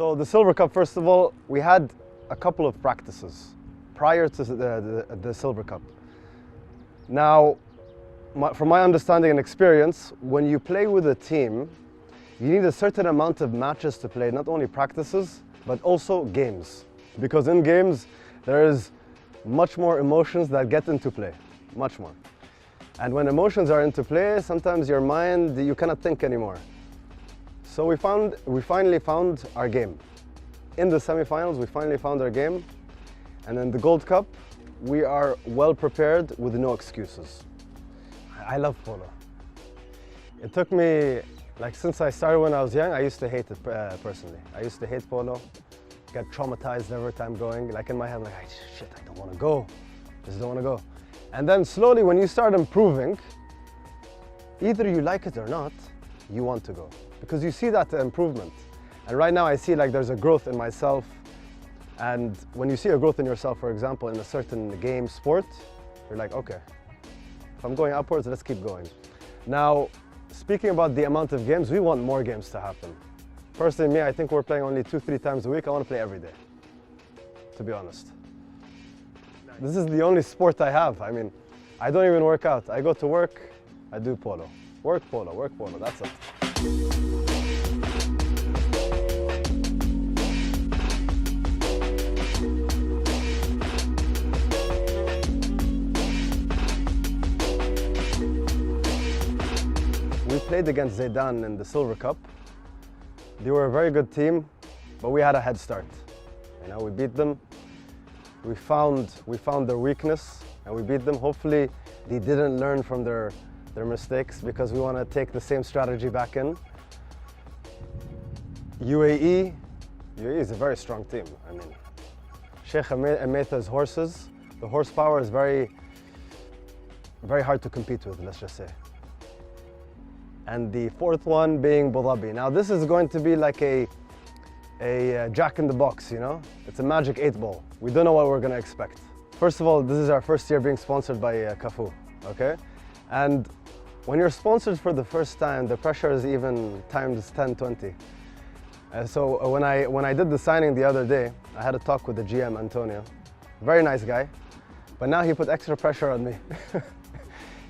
So the Silver Cup, first of all, we had a couple of practices prior to the Silver Cup. Now, from my understanding and experience, when you play with a team, you need a certain amount of matches to play, not only practices, but also games. Because in games, there is much more emotions that get into play, much more. And when emotions are into play, sometimes your mind, you cannot think anymore. So we finally found our game. In the semifinals, we finally found our game. And in the Gold Cup, we are well prepared with no excuses. I love polo. It took me, since I started when I was young, I used to hate it personally. I used to hate polo, get traumatized every time going. In my head, shit, I don't want to go. Just don't want to go. And then slowly, when you start improving, either you like it or not, you want to go. Because you see that improvement. And right now I see there's a growth in myself. And when you see a growth in yourself, for example, in a certain game, sport, you're like, okay, if I'm going upwards, let's keep going. Now, speaking about the amount of games, we want more games to happen. Personally, me, I think we're playing only 2-3 times a week. I want to play every day, to be honest. This is the only sport I have. I mean, I don't even work out. I go to work, I do polo. Work polo, that's it. We played against Zidane in the Silver Cup. They were a very good team, but we had a head start. We beat them. We found their weakness and we beat them. Hopefully, they didn't learn from their mistakes, because we want to take the same strategy back in. UAE is a very strong team. I mean, Sheikh Emeta's horses, the horsepower is very, very hard to compete with, let's just say. And the fourth one being Abu Dhabi. Now this is going to be like a jack in the box, It's a magic 8-ball. We don't know what we're going to expect. First of all, this is our first year being sponsored by CAFU, okay? And when you're sponsored for the first time, the pressure is even times 10, 20. So when I did the signing the other day, I had a talk with the GM, Antonio. Very nice guy, but now he put extra pressure on me.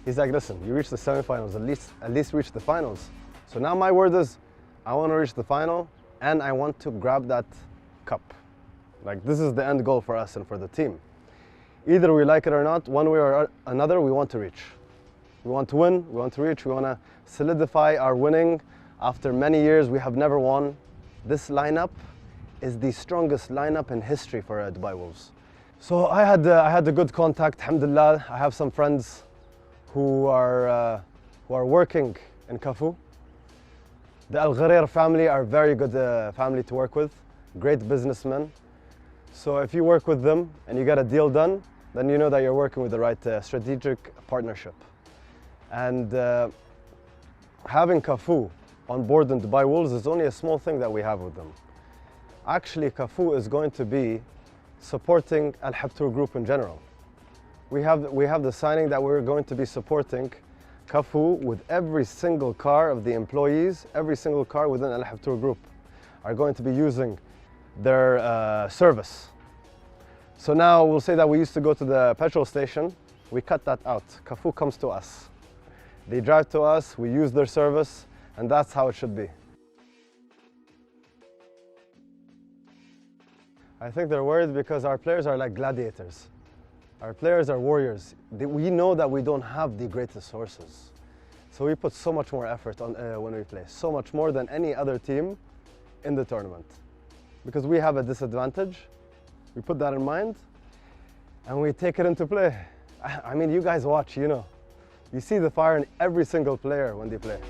He's like, listen, you reached the semifinals, at least reach the finals. So now my word is, I want to reach the final and I want to grab that cup. This is the end goal for us and for the team. Either we like it or not, one way or another, we want to reach. We want to win, we want to reach, we want to solidify our winning. After many years, we have never won. This lineup is the strongest lineup in history for Dubai Wolves. So I had a good contact, alhamdulillah. I have some friends who are working in CAFU. The Al Ghareer family are very good family to work with, great businessmen. So if you work with them and you get a deal done, then you know that you're working with the right strategic partnership. And having CAFU on board in Dubai Wolves is only a small thing that we have with them. Actually, CAFU is going to be supporting Al Habtoor group in general. We have the signing that we're going to be supporting CAFU with every single car of the employees, every single car within Al Habtoor group are going to be using their service. So now we'll say that we used to go to the petrol station, we cut that out. CAFU comes to us. They drive to us, we use their service, and that's how it should be. I think they're worried because our players are like gladiators. Our players are warriors. We know that we don't have the greatest horses. So we put so much more effort on when we play, so much more than any other team in the tournament. Because we have a disadvantage, we put that in mind, and we take it into play. I mean, you guys watch, you know. You see the fire in every single player when they play.